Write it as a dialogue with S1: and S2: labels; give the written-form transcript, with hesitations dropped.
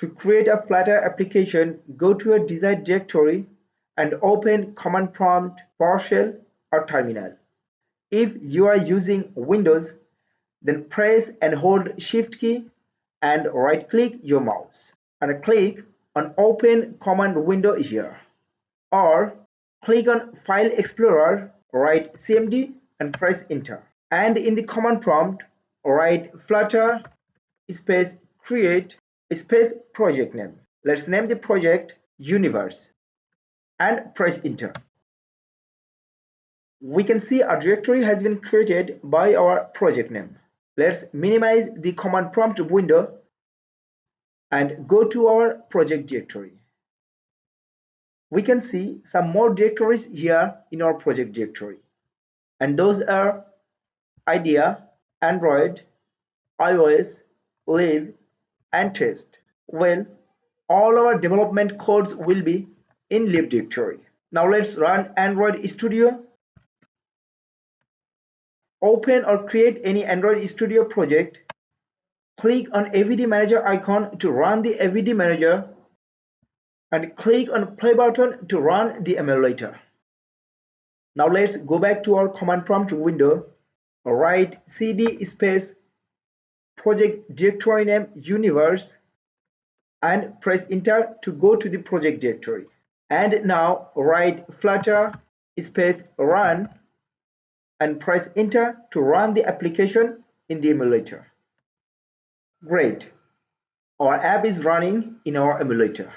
S1: To create a Flutter application, go to a desired directory and open command prompt, PowerShell or terminal. If you are using Windows, then press and hold Shift key and right-click your mouse and click on Open Command window here. Or click on File Explorer, write CMD and press Enter. And in the command prompt, write Flutter space create space project name. Let's name the project Universe and press Enter. We can see a directory has been created by our project name. Let's minimize the command prompt window and go to our project directory. We can see some more directories here in our project directory, and those are Idea, Android, iOS, Live, and Test. Well, all our development codes will be in Live directory. Now let's run Android Studio. Open or create any Android Studio project. Click on AVD Manager icon to run the AVD Manager and click on play button to run the emulator. Now let's go back to our command prompt window. Write cd space project directory name Universe and press Enter to go to the project directory. And now write Flutter space run and press Enter to run the application in the emulator. Great! Our app is running in our emulator.